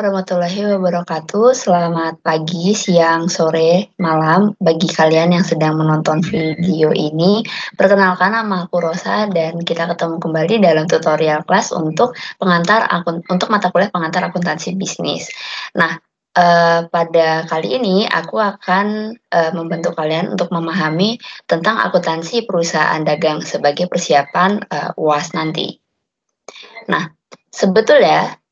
warahmatullahi wabarakatuh. Selamat pagi, siang, sore, malam bagi kalian yang sedang menonton video ini. Perkenalkan, nama aku Rosa dan kita ketemu kembali dalam tutorial kelas untuk mata kuliah pengantar akuntansi bisnis. Nah, pada kali ini aku akan membantu kalian untuk memahami tentang akuntansi perusahaan dagang sebagai persiapan UAS nanti. Nah, sebetulnya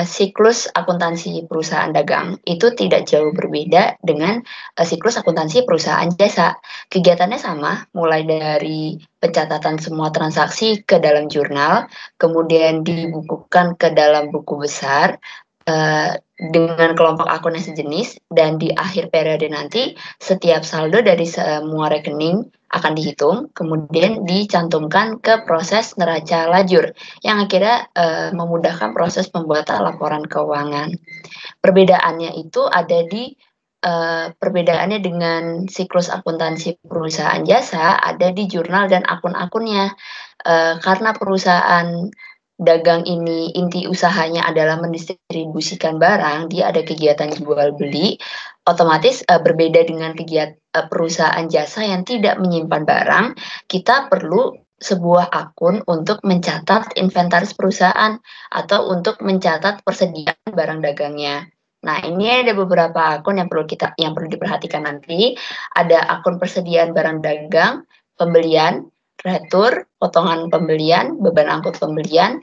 siklus akuntansi perusahaan dagang itu tidak jauh berbeda dengan siklus akuntansi perusahaan jasa. Kegiatannya sama, mulai dari pencatatan semua transaksi ke dalam jurnal, kemudian dibukukan ke dalam buku besar dengan kelompok akun yang sejenis, dan di akhir periode nanti setiap saldo dari semua rekening akan dihitung, kemudian dicantumkan ke proses neraca lajur yang akhirnya memudahkan proses pembuatan laporan keuangan. Perbedaannya itu ada di perbedaannya dengan siklus akuntansi perusahaan jasa ada di jurnal dan akun-akunnya. Karena perusahaan dagang ini inti usahanya adalah mendistribusikan barang, dia ada kegiatan jual beli, otomatis berbeda dengan perusahaan jasa yang tidak menyimpan barang, kita perlu sebuah akun untuk mencatat inventaris perusahaan atau untuk mencatat persediaan barang dagangnya. Nah, ini ada beberapa akun yang perlu diperhatikan nanti. Ada akun persediaan barang dagang, pembelian, retur, potongan pembelian, beban angkut pembelian,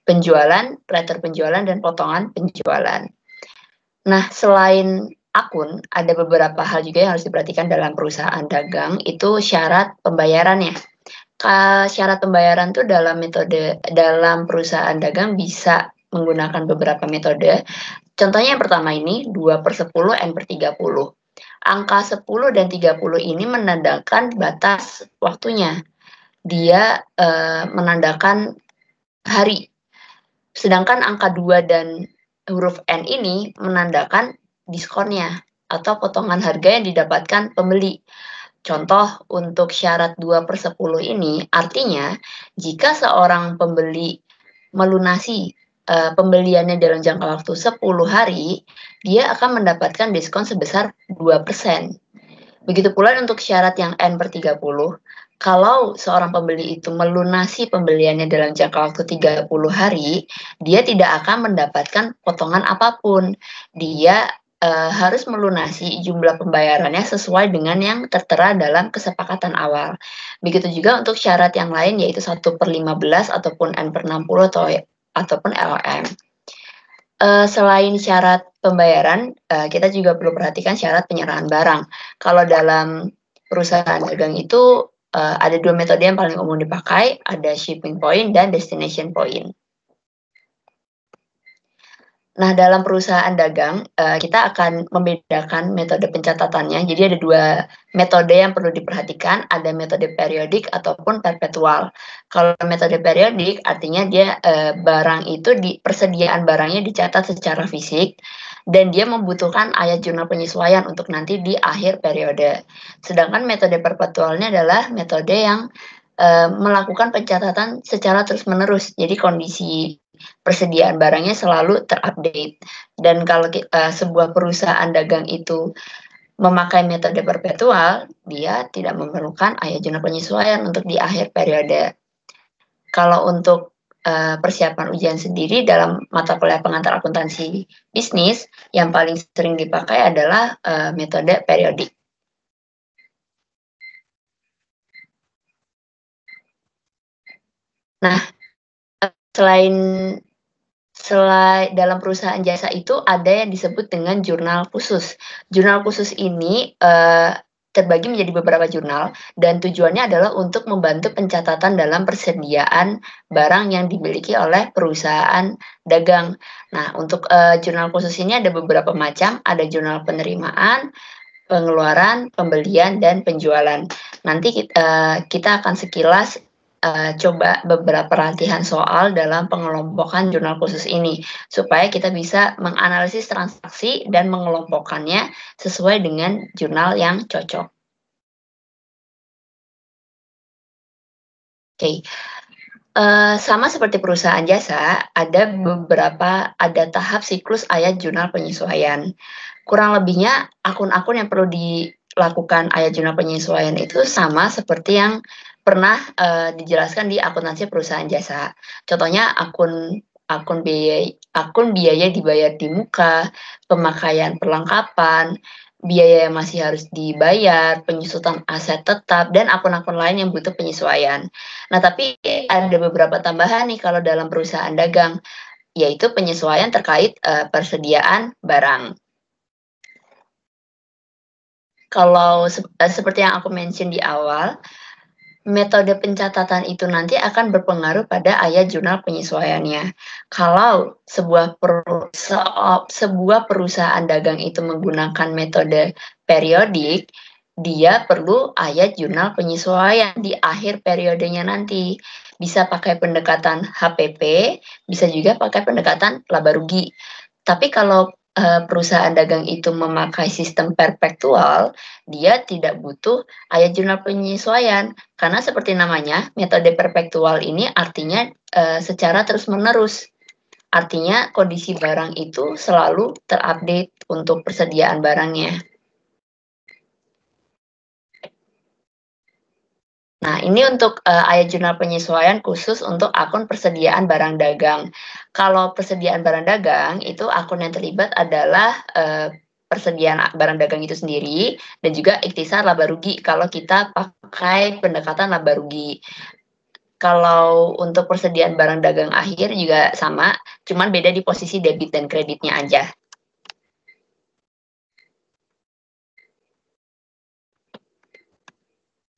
penjualan, retur penjualan, dan potongan penjualan. Nah, selain akun, ada beberapa hal juga yang harus diperhatikan dalam perusahaan dagang, itu syarat pembayarannya. Syarat pembayaran tuh dalam perusahaan dagang bisa menggunakan beberapa metode. Contohnya yang pertama ini 2/10 N/30. Angka 10 dan 30 ini menandakan batas waktunya. Dia menandakan hari. Sedangkan angka 2 dan huruf N ini menandakan diskonnya atau potongan harga yang didapatkan pembeli. Contoh untuk syarat 2/10 ini artinya jika seorang pembeli melunasi pembeliannya dalam jangka waktu 10 hari, dia akan mendapatkan diskon sebesar 2%. Begitu pula untuk syarat yang N/30, kalau seorang pembeli itu melunasi pembeliannya dalam jangka waktu 30 hari, dia tidak akan mendapatkan potongan apapun. Dia harus melunasi jumlah pembayarannya sesuai dengan yang tertera dalam kesepakatan awal. Begitu juga untuk syarat yang lain yaitu 1/15 ataupun N/60 ataupun LM. Selain syarat pembayaran, kita juga perlu perhatikan syarat penyerahan barang. Kalau dalam perusahaan dagang itu ada 2 metode yang paling umum dipakai, ada shipping point dan destination point. Nah, dalam perusahaan dagang, kita akan membedakan metode pencatatannya. Jadi ada 2 metode yang perlu diperhatikan, ada metode periodik ataupun perpetual. Kalau metode periodik artinya dia barang itu persediaan barangnya dicatat secara fisik dan dia membutuhkan ayat jurnal penyesuaian untuk nanti di akhir periode. Sedangkan metode perpetualnya adalah metode yang melakukan pencatatan secara terus-menerus. Jadi kondisi persediaan barangnya selalu terupdate. Dan kalau sebuah perusahaan dagang itu memakai metode perpetual, dia tidak memerlukan ayat jurnal penyesuaian untuk di akhir periode. Kalau untuk persiapan ujian sendiri dalam mata kuliah pengantar akuntansi bisnis, yang paling sering dipakai adalah metode periodik. Nah, selain dalam perusahaan jasa itu ada yang disebut dengan jurnal khusus. Jurnal khusus ini terbagi menjadi beberapa jurnal dan tujuannya adalah untuk membantu pencatatan dalam persediaan barang yang dimiliki oleh perusahaan dagang. Nah, untuk jurnal khusus ini ada beberapa macam, ada jurnal penerimaan, pengeluaran, pembelian, dan penjualan. Nanti kita akan sekilas coba beberapa latihan soal dalam pengelompokan jurnal khusus ini, supaya kita bisa menganalisis transaksi dan mengelompokkannya sesuai dengan jurnal yang cocok. Oke. Sama seperti perusahaan jasa, ada tahap siklus ayat jurnal penyesuaian. Kurang lebihnya akun-akun yang perlu dilakukan ayat jurnal penyesuaian itu sama seperti yang pernah, dijelaskan di akuntansi perusahaan jasa. Contohnya akun biaya dibayar di muka, pemakaian perlengkapan, biaya yang masih harus dibayar, penyusutan aset tetap, dan akun-akun lain yang butuh penyesuaian. Nah, tapi ada beberapa tambahan nih kalau dalam perusahaan dagang, yaitu penyesuaian terkait, persediaan barang. Kalau seperti yang aku mention di awal, metode pencatatan itu nanti akan berpengaruh pada ayat jurnal penyesuaiannya. Kalau sebuah perusahaan dagang itu menggunakan metode periodik, dia perlu ayat jurnal penyesuaian di akhir periodenya nanti. Bisa pakai pendekatan HPP, bisa juga pakai pendekatan laba rugi. Tapi kalau, perusahaan dagang itu memakai sistem perpetual, dia tidak butuh ayat jurnal penyesuaian. Karena seperti namanya, metode perpetual ini artinya, secara terus-menerus. Artinya kondisi barang itu selalu terupdate untuk persediaan barangnya. Nah, ini untuk, ayat jurnal penyesuaian khusus untuk akun persediaan barang dagang. Kalau persediaan barang dagang, itu akun yang terlibat adalah, persediaan barang dagang itu sendiri dan juga ikhtisar laba rugi kalau kita pakai pendekatan laba rugi. Kalau untuk persediaan barang dagang akhir juga sama, cuman beda di posisi debit dan kreditnya aja.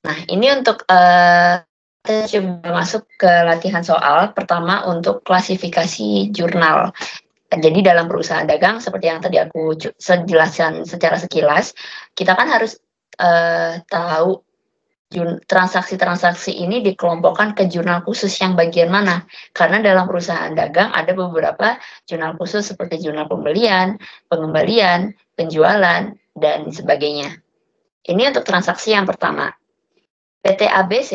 Nah, ini untuk, kita coba masuk ke latihan soal. Pertama untuk klasifikasi jurnal. Jadi dalam perusahaan dagang seperti yang tadi aku jelaskan secara sekilas, kita kan harus, tahu transaksi-transaksi ini dikelompokkan ke jurnal khusus yang bagian mana. Karena dalam perusahaan dagang ada beberapa jurnal khusus seperti jurnal pembelian, pengembalian, penjualan, dan sebagainya. Ini untuk transaksi yang pertama. PT ABC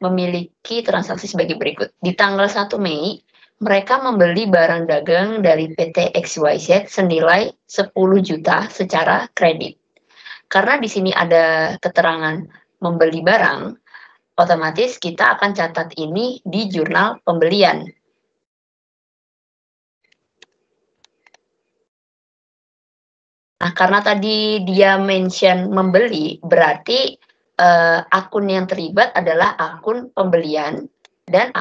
memiliki transaksi sebagai berikut. Di tanggal 1 Mei, mereka membeli barang dagang dari PT XYZ senilai 10 juta secara kredit. Karena di sini ada keterangan membeli barang, otomatis kita akan catat ini di jurnal pembelian. Nah, karena tadi dia mention membeli, berarti akun yang terlibat adalah akun pembelian dan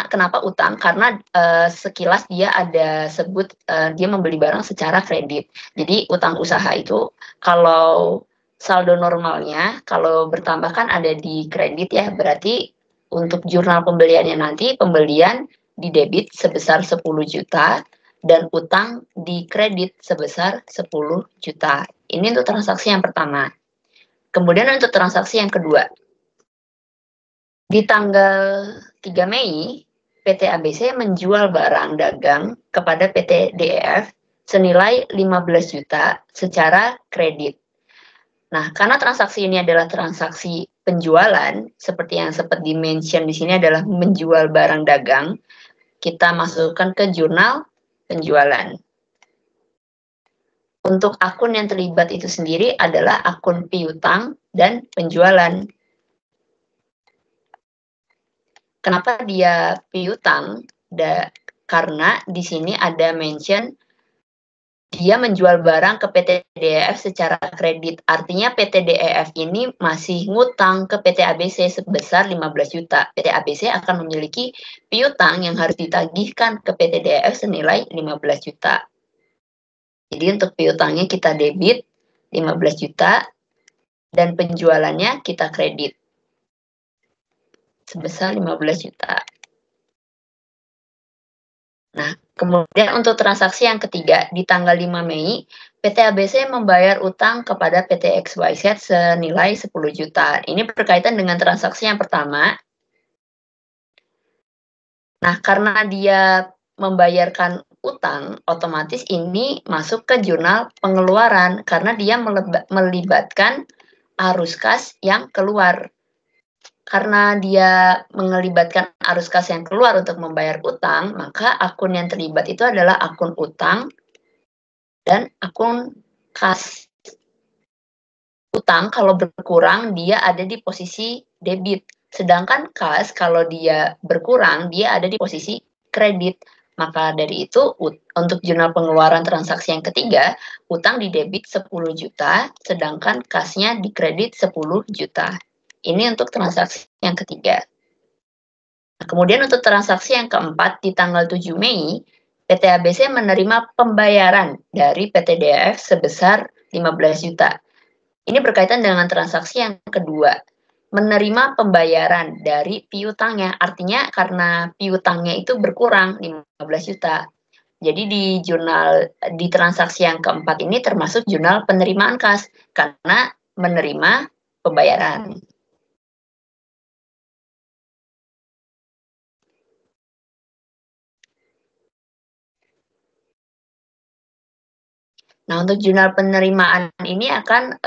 kenapa utang? Karena, sekilas dia ada sebut, dia membeli barang secara kredit. Jadi utang usaha itu kalau saldo normalnya, kalau bertambah kan ada di kredit ya, berarti untuk jurnal pembeliannya nanti, pembelian di debit sebesar 10 juta dan utang di kredit sebesar 10 juta. Ini untuk transaksi yang pertama. Kemudian untuk transaksi yang kedua. Di tanggal 3 Mei, PT ABC menjual barang dagang kepada PT DEF senilai 15 juta secara kredit. Nah, karena transaksi ini adalah transaksi penjualan, seperti yang sempat di-mention di sini adalah menjual barang dagang, kita masukkan ke jurnal penjualan. Untuk akun yang terlibat itu sendiri adalah akun piutang dan penjualan. Kenapa dia piutang? Karena di sini ada mention dia menjual barang ke PT DEF secara kredit. Artinya PT DEF ini masih ngutang ke PT ABC sebesar 15 juta. PT ABC akan memiliki piutang yang harus ditagihkan ke PT DEF senilai 15 juta. Jadi untuk piutangnya kita debit 15 juta dan penjualannya kita kredit sebesar 15 juta. Nah, kemudian untuk transaksi yang ketiga, di tanggal 5 Mei, PT ABC membayar utang kepada PT XYZ senilai 10 juta. Ini berkaitan dengan transaksi yang pertama. Nah, karena dia membayarkan utang, otomatis ini masuk ke jurnal pengeluaran karena dia melibatkan arus kas yang keluar. Karena dia melibatkan arus kas yang keluar untuk membayar utang, maka akun yang terlibat itu adalah akun utang dan akun kas. Utang kalau berkurang dia ada di posisi debit, sedangkan kas kalau dia berkurang dia ada di posisi kredit. Maka dari itu untuk jurnal pengeluaran transaksi yang ketiga, utang di debit 10 juta, sedangkan kasnya di kredit 10 juta. Ini untuk transaksi yang ketiga. Nah, kemudian untuk transaksi yang keempat, di tanggal 7 Mei, PT ABC menerima pembayaran dari PT DAF sebesar 15 juta. Ini berkaitan dengan transaksi yang kedua, menerima pembayaran dari piutangnya. Artinya karena piutangnya itu berkurang 15 juta. Jadi di transaksi yang keempat ini termasuk jurnal penerimaan kas karena menerima pembayaran. Nah, untuk jurnal penerimaan ini akan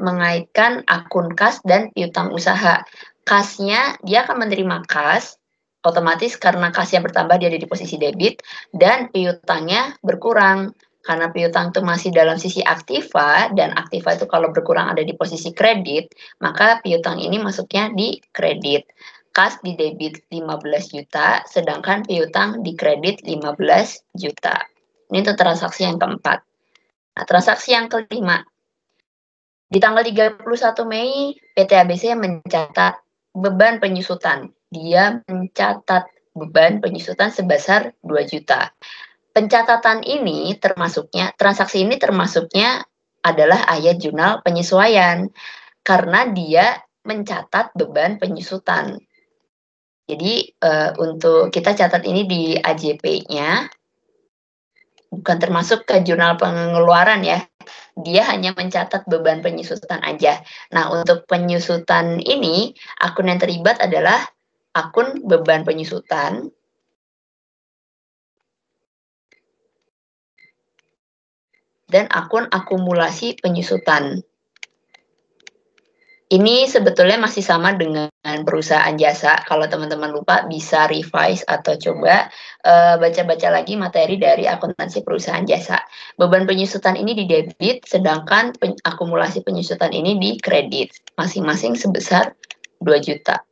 mengaitkan akun kas dan piutang usaha. Kasnya dia akan menerima kas, otomatis karena kasnya bertambah dia ada di posisi debit, dan piutangnya berkurang. Karena piutang itu masih dalam sisi aktiva, dan aktiva itu kalau berkurang ada di posisi kredit, maka piutang ini masuknya di kredit. Kas di debit 15 juta, sedangkan piutang di kredit 15 juta. Ini untuk transaksi yang keempat. Nah, transaksi yang kelima, di tanggal 31 Mei, PT ABC mencatat beban penyusutan. Dia mencatat beban penyusutan sebesar 2 juta. Pencatatan ini transaksi ini termasuknya adalah ayat jurnal penyesuaian, karena dia mencatat beban penyusutan. Jadi, untuk kita catat ini di AJP-nya, bukan termasuk ke jurnal pengeluaran ya. Dia hanya mencatat beban penyusutan aja. Nah, untuk penyusutan ini, akun yang terlibat adalah akun beban penyusutan dan akun akumulasi penyusutan. Ini sebetulnya masih sama dengan perusahaan jasa. Kalau teman-teman lupa bisa revise atau coba baca-baca lagi materi dari akuntansi perusahaan jasa. Beban penyusutan ini di debit, sedangkan akumulasi penyusutan ini di kredit. Masing-masing sebesar 2 juta.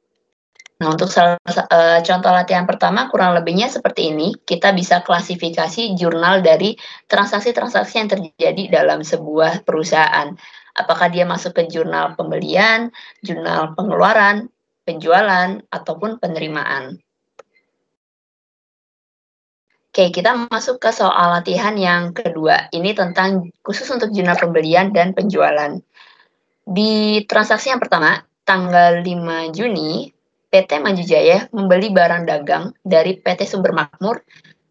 Nah, untuk contoh latihan pertama kurang lebihnya seperti ini. Kita bisa klasifikasi jurnal dari transaksi-transaksi yang terjadi dalam sebuah perusahaan. Apakah dia masuk ke jurnal pembelian, jurnal pengeluaran, penjualan, ataupun penerimaan. Oke, kita masuk ke soal latihan yang kedua. Ini tentang khusus untuk jurnal pembelian dan penjualan. Di transaksi yang pertama, tanggal 5 Juni, PT Maju Jaya membeli barang dagang dari PT Sumber Makmur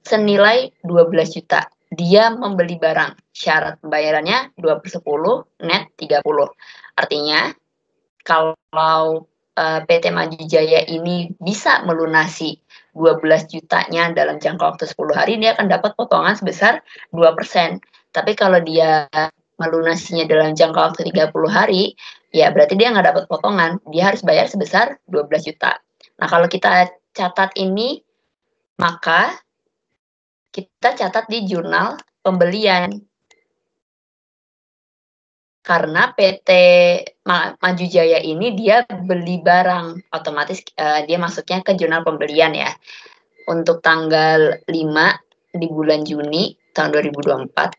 senilai 12 juta. Dia membeli barang, syarat pembayarannya 2/10, net 30. Artinya, kalau PT Maju Jaya ini bisa melunasi 12 jutanya dalam jangka waktu 10 hari, dia akan dapat potongan sebesar 2%. Tapi kalau dia melunasinya dalam jangka waktu 30 hari, ya berarti dia nggak dapat potongan. Dia harus bayar sebesar 12 juta. Nah, kalau kita catat ini, maka kita catat di jurnal pembelian. Karena PT Maju Jaya ini dia beli barang, otomatis dia masuknya ke jurnal pembelian ya. Untuk tanggal 5 di bulan Juni tahun 2024,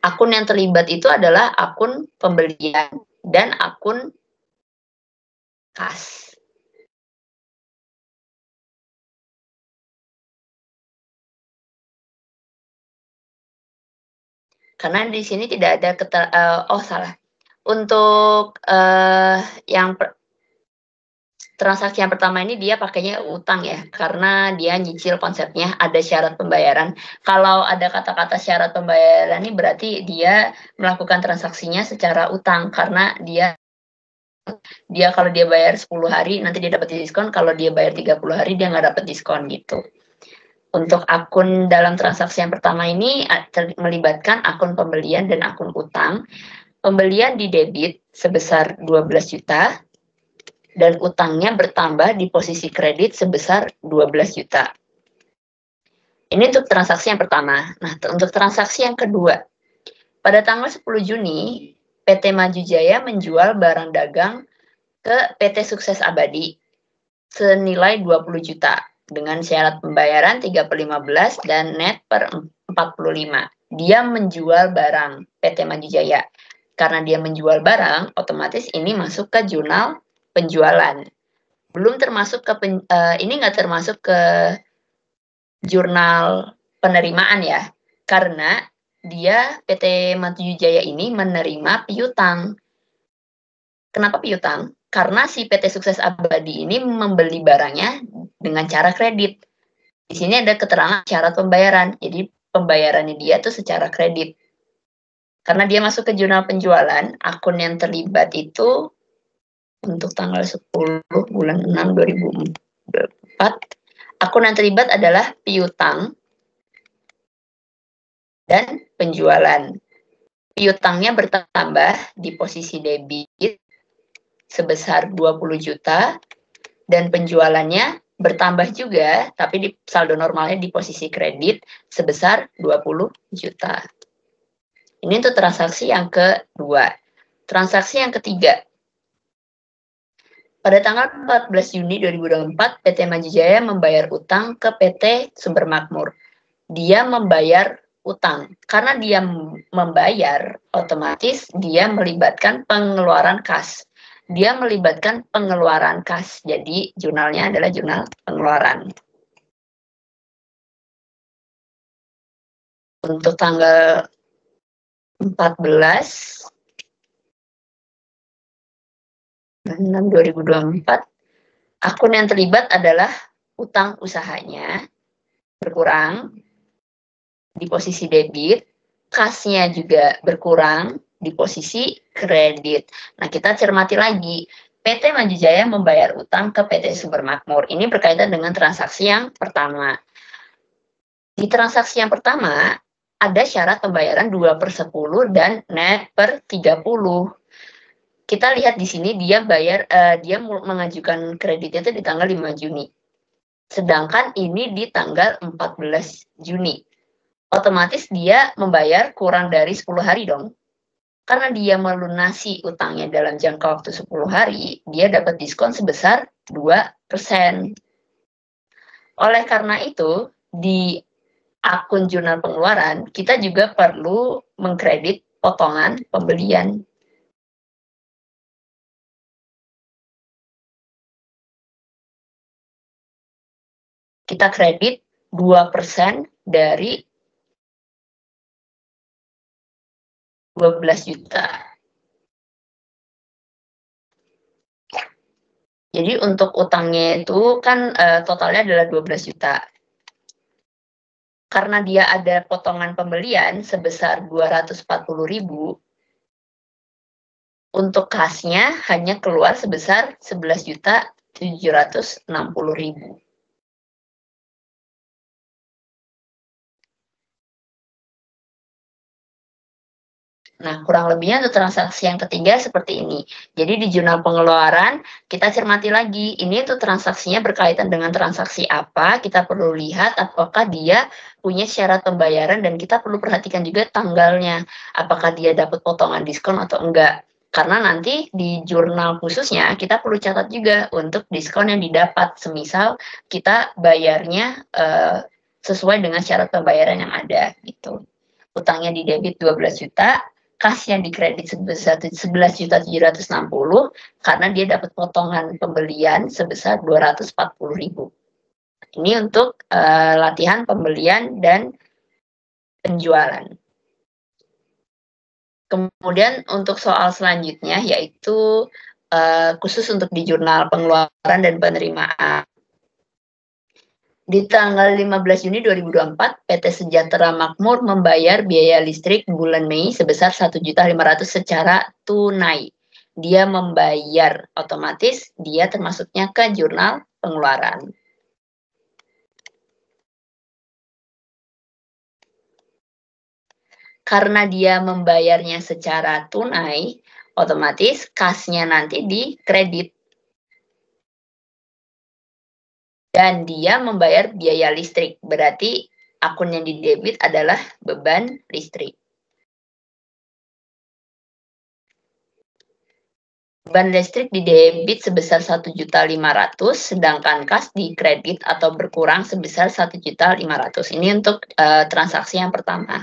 akun yang terlibat itu adalah akun pembelian dan akun kas. Karena di sini tidak ada Untuk yang transaksi yang pertama ini dia pakainya utang ya, karena dia nyicil konsepnya ada syarat pembayaran. Kalau ada kata-kata syarat pembayaran ini berarti dia melakukan transaksinya secara utang, karena dia kalau dia bayar 10 hari nanti dia dapat diskon, kalau dia bayar 30 hari dia nggak dapat diskon gitu. Untuk akun dalam transaksi yang pertama ini melibatkan akun pembelian dan akun utang. Pembelian di debit sebesar 12 juta, dan utangnya bertambah di posisi kredit sebesar 12 juta. Ini untuk transaksi yang pertama. Nah, untuk transaksi yang kedua, pada tanggal 10 Juni, PT Maju Jaya menjual barang dagang ke PT Sukses Abadi senilai 20 juta dengan syarat pembayaran 3 per 15 dan net per 45. Dia menjual barang PT Maju Jaya. Karena dia menjual barang, otomatis ini masuk ke jurnal penjualan. Belum termasuk ke ini nggak termasuk ke jurnal penerimaan ya, karena dia PT Maju Jaya ini menerima piutang. Kenapa piutang? Karena si PT Sukses Abadi ini membeli barangnya dengan cara kredit. Di sini ada keterangan syarat pembayaran. Jadi pembayarannya dia tuh secara kredit. Karena dia masuk ke jurnal penjualan, akun yang terlibat itu untuk tanggal 10 bulan 6 2004, akun yang terlibat adalah piutang dan penjualan. Piutangnya bertambah di posisi debit sebesar 20 juta dan penjualannya bertambah juga, tapi di saldo normalnya di posisi kredit sebesar 20 juta. Ini untuk transaksi yang kedua. Transaksi yang ketiga. Pada tanggal 14 Juni 2024, PT Maju Jaya membayar utang ke PT Sumber Makmur. Dia membayar utang. Karena dia membayar, otomatis dia melibatkan pengeluaran kas. Dia melibatkan pengeluaran kas. Jadi jurnalnya adalah jurnal pengeluaran. Untuk tanggal 14 6 2024, akun yang terlibat adalah utang usahanya berkurang di posisi debit, kasnya juga berkurang di posisi kredit. Nah, kita cermati lagi. PT Maju Jaya membayar utang ke PT Sumber Makmur. Ini berkaitan dengan transaksi yang pertama. Di transaksi yang pertama, ada syarat pembayaran 2 per 10 dan net per 30. Kita lihat di sini dia mengajukan kreditnya itu di tanggal 5 Juni. Sedangkan ini di tanggal 14 Juni. Otomatis dia membayar kurang dari 10 hari dong. Karena dia melunasi utangnya dalam jangka waktu 10 hari, dia dapat diskon sebesar 2%. Oleh karena itu, di akun jurnal pengeluaran, kita juga perlu mengkredit potongan pembelian. Kita kredit 2% dari 12 juta. Jadi untuk utangnya itu kan totalnya adalah 12 juta. Karena dia ada potongan pembelian sebesar 240.000, untuk kasnya hanya keluar sebesar 11.760.000. Nah, kurang lebihnya untuk transaksi yang ketiga seperti ini. Jadi di jurnal pengeluaran, kita cermati lagi, ini untuk transaksinya berkaitan dengan transaksi apa, kita perlu lihat apakah dia punya syarat pembayaran dan kita perlu perhatikan juga tanggalnya, apakah dia dapat potongan diskon atau enggak. Karena nanti di jurnal khususnya kita perlu catat juga untuk diskon yang didapat, semisal kita bayarnya sesuai dengan syarat pembayaran yang ada gitu. Utangnya di debit 12 juta, kas yang dikredit sebesar 11.760 karena dia dapat potongan pembelian sebesar 240.000. Ini untuk latihan pembelian dan penjualan. Kemudian untuk soal selanjutnya yaitu khusus untuk di jurnal pengeluaran dan penerimaan. Di tanggal 15 Juni 2024, PT Sejahtera Makmur membayar biaya listrik bulan Mei sebesar 1.500.000 secara tunai. Dia membayar otomatis, dia termasuknya ke jurnal pengeluaran. Karena dia membayarnya secara tunai, otomatis kasnya nanti di kredit. Dan dia membayar biaya listrik, berarti akun yang di debit adalah beban listrik. Beban listrik di debit sebesar 1.500.000, sedangkan kas di kredit atau berkurang sebesar 1.500.000. Ini untuk transaksi yang pertama.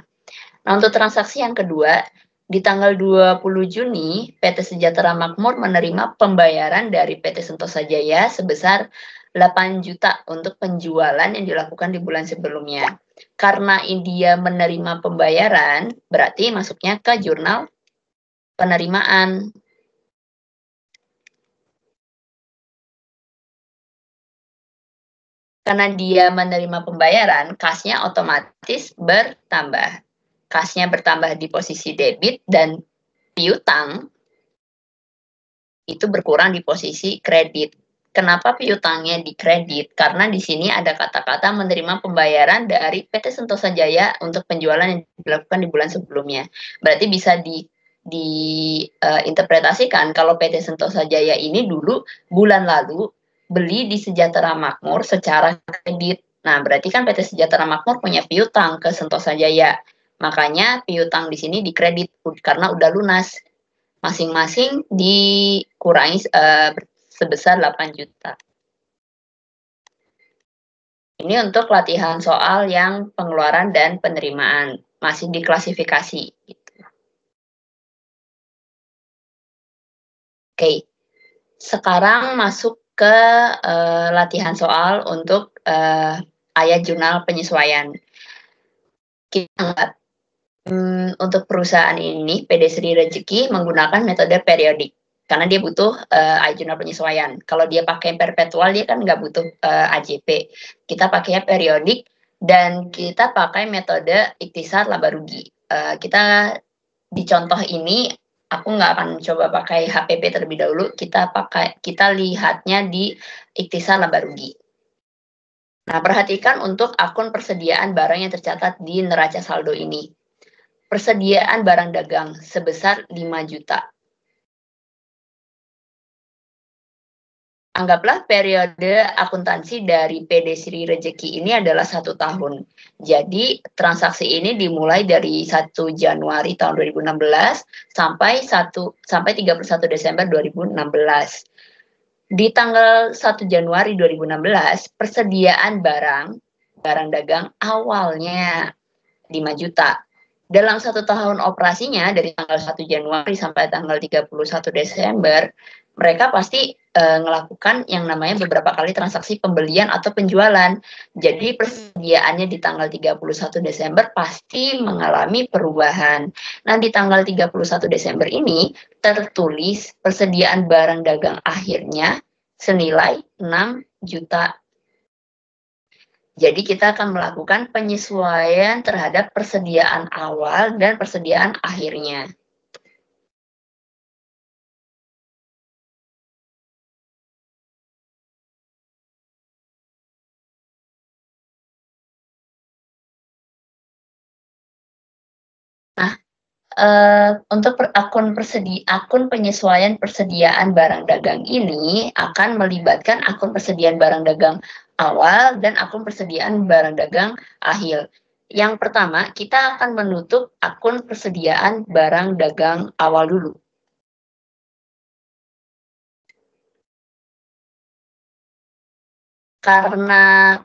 Nah, untuk transaksi yang kedua, di tanggal 20 Juni, PT Sejahtera Makmur menerima pembayaran dari PT Sentosa Jaya sebesar 8 juta untuk penjualan yang dilakukan di bulan sebelumnya. Karena dia menerima pembayaran, berarti masuknya ke jurnal penerimaan. Karena dia menerima pembayaran, kasnya otomatis bertambah. Kasnya bertambah di posisi debit dan piutang itu berkurang di posisi kredit. Kenapa piutangnya di kredit? Karena di sini ada kata-kata menerima pembayaran dari PT Sentosa Jaya untuk penjualan yang dilakukan di bulan sebelumnya. Berarti bisa diinterpretasikan kalau PT Sentosa Jaya ini dulu bulan lalu beli di Sejahtera Makmur secara kredit. Nah, berarti kan PT Sejahtera Makmur punya piutang ke Sentosa Jaya. Makanya piutang di sini dikredit karena udah lunas. Masing-masing dikurangi sebesar 8 juta. Ini untuk latihan soal yang pengeluaran dan penerimaan. Masih diklasifikasi. Gitu. Oke, sekarang masuk ke latihan soal untuk ayat jurnal penyesuaian. Kita untuk perusahaan ini, PD Sri Rejeki menggunakan metode periodik karena dia butuh ayat jurnal penyesuaian. Kalau dia pakai perpetual, dia kan nggak butuh AJP. Kita pakainya periodik dan kita pakai metode ikhtisar laba rugi. Kita di contoh ini aku nggak akan coba pakai HPP terlebih dahulu. Kita lihatnya di ikhtisar laba rugi. Nah, perhatikan untuk akun persediaan barang yang tercatat di neraca saldo ini. Persediaan barang dagang sebesar 5 juta. Anggaplah periode akuntansi dari PD Sri Rejeki ini adalah 1 tahun. Jadi transaksi ini dimulai dari 1 Januari tahun 2016 sampai 31 Desember 2016. Di tanggal 1 Januari 2016, persediaan barang dagang awalnya 5 juta. Dalam 1 tahun operasinya dari tanggal 1 Januari sampai tanggal 31 Desember, mereka pasti melakukan yang namanya beberapa kali transaksi pembelian atau penjualan. Jadi persediaannya di tanggal 31 Desember pasti mengalami perubahan. Nah, di tanggal 31 Desember ini tertulis persediaan barang dagang akhirnya senilai 6 juta. Jadi kita akan melakukan penyesuaian terhadap persediaan awal dan persediaan akhirnya. Nah, untuk akun penyesuaian persediaan barang dagang ini akan melibatkan akun persediaan barang dagang awal dan akun persediaan barang dagang akhir. Yang pertama, kita akan menutup akun persediaan barang dagang awal dulu. Karena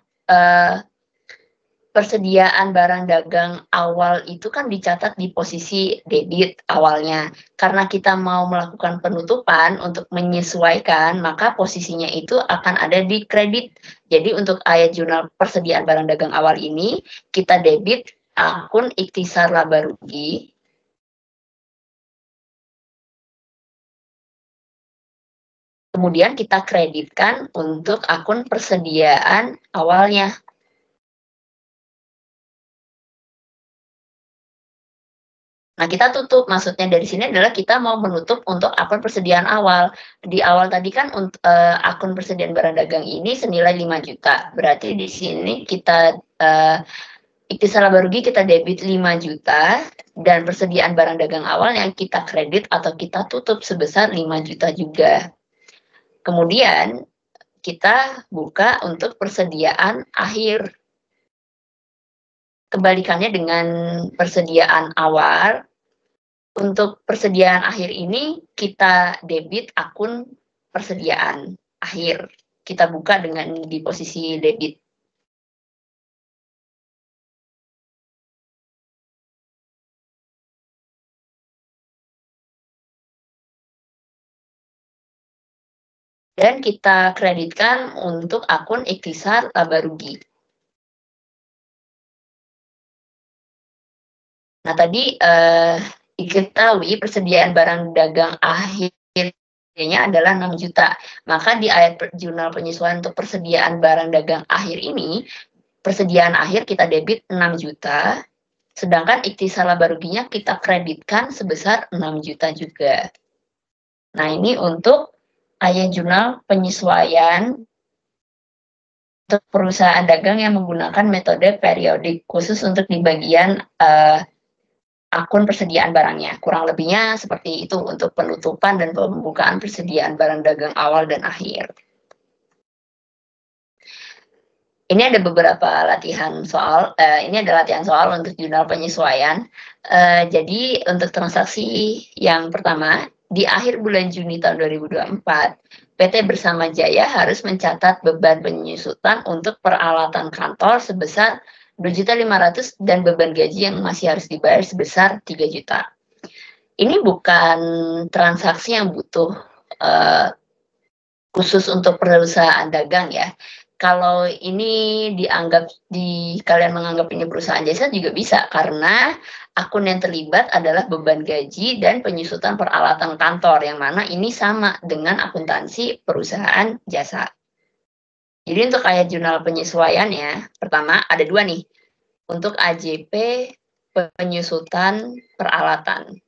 persediaan barang dagang awal itu kan dicatat di posisi debit awalnya. Karena kita mau melakukan penutupan untuk menyesuaikan, maka posisinya itu akan ada di kredit. Jadi untuk ayat jurnal persediaan barang dagang awal ini, kita debit akun ikhtisar laba rugi. Kemudian kita kreditkan untuk akun persediaan awalnya. Nah, kita tutup. Maksudnya dari sini adalah kita mau menutup untuk akun persediaan awal. Di awal tadi kan akun persediaan barang dagang ini senilai 5 juta. Berarti di sini kita Ikhtisar laba rugi kita debit 5 juta dan persediaan barang dagang awal yang kita kredit atau kita tutup sebesar 5 juta juga. Kemudian kita buka untuk persediaan akhir. Kebalikannya dengan persediaan awal, untuk persediaan akhir ini kita debit akun persediaan akhir. Kita buka dengan di posisi debit. Dan kita kreditkan untuk akun ikhtisar laba rugi. Nah, tadi diketahui persediaan barang dagang akhirnya adalah 6 juta. Maka di ayat jurnal penyesuaian untuk persediaan barang dagang akhir ini, persediaan akhir kita debit 6 juta, sedangkan ikhtisar laba ruginya kita kreditkan sebesar 6 juta juga. Nah, ini untuk ayat jurnal penyesuaian untuk perusahaan dagang yang menggunakan metode periodik, khusus untuk di bagian akun persediaan barangnya. Kurang lebihnya seperti itu untuk penutupan dan pembukaan persediaan barang dagang awal dan akhir. Ini ada beberapa latihan soal. Ini ada latihan soal untuk jurnal penyesuaian. Jadi untuk transaksi yang pertama, di akhir bulan Juni tahun 2024, PT Bersama Jaya harus mencatat beban penyusutan untuk peralatan kantor sebesar 2.500.000 dan beban gaji yang masih harus dibayar sebesar 3 juta. Ini bukan transaksi yang butuh khusus untuk perusahaan dagang ya. Kalau ini kalian menganggap ini perusahaan jasa juga bisa, karena akun yang terlibat adalah beban gaji dan penyusutan peralatan kantor, yang mana ini sama dengan akuntansi perusahaan jasa. Jadi untuk ayat jurnal penyesuaiannya, pertama ada 2 nih. Untuk AJP penyusutan peralatan.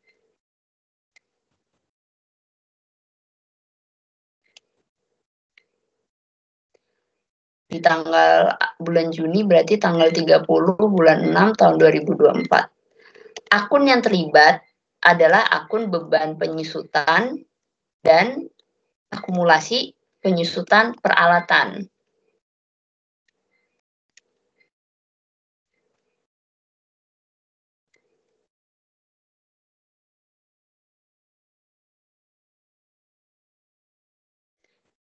Di tanggal bulan Juni berarti tanggal 30 bulan 6 tahun 2024. Akun yang terlibat adalah akun beban penyusutan dan akumulasi penyusutan peralatan.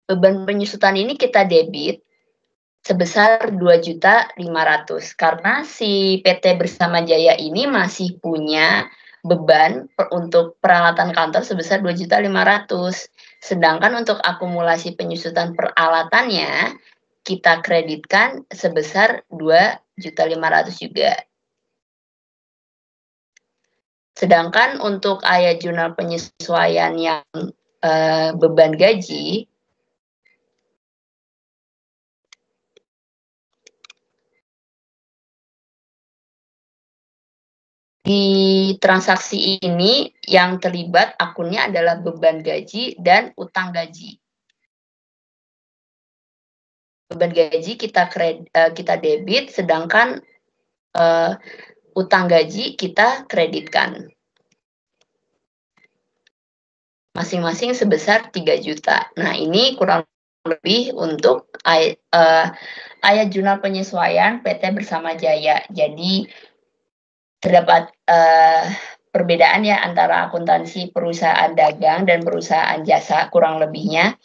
Beban penyusutan ini kita debit sebesar 2.500.000 karena si PT Bersama Jaya ini masih punya beban untuk peralatan kantor sebesar 2.500.000. Sedangkan untuk akumulasi penyusutan peralatannya kita kreditkan sebesar 2.500.000 juga. Sedangkan untuk ayat jurnal penyesuaian yang beban gaji, di transaksi ini yang terlibat akunnya adalah beban gaji dan utang gaji. Beban gaji kita debit, sedangkan utang gaji kita kreditkan. Masing-masing sebesar 3 juta. Nah, ini kurang lebih untuk ayat jurnal penyesuaian PT Bersama Jaya. Jadi terdapat perbedaan ya antara akuntansi perusahaan dagang dan perusahaan jasa, kurang lebihnya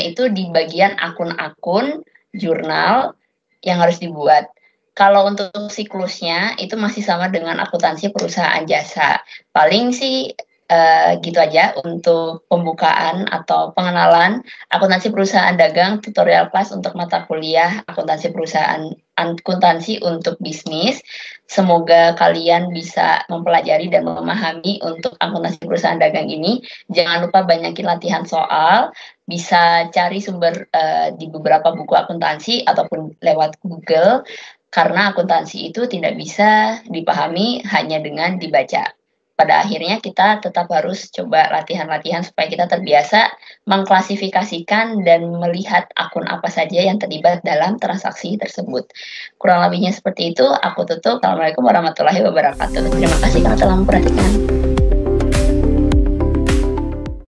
itu di bagian akun-akun jurnal yang harus dibuat. Kalau untuk siklusnya itu masih sama dengan akuntansi perusahaan jasa. Paling sih gitu aja untuk pembukaan atau pengenalan akuntansi perusahaan dagang tutorial kelas untuk mata kuliah akuntansi untuk bisnis. Semoga kalian bisa mempelajari dan memahami untuk akuntansi perusahaan dagang ini. Jangan lupa banyakin latihan soal, bisa cari sumber di beberapa buku akuntansi ataupun lewat Google, karena akuntansi itu tidak bisa dipahami hanya dengan dibaca. pada akhirnya kita tetap harus coba latihan-latihan supaya kita terbiasa mengklasifikasikan dan melihat akun apa saja yang terlibat dalam transaksi tersebut. Kurang lebihnya seperti itu, aku tutup. Assalamualaikum warahmatullahi wabarakatuh. Terima kasih karena telah memperhatikan.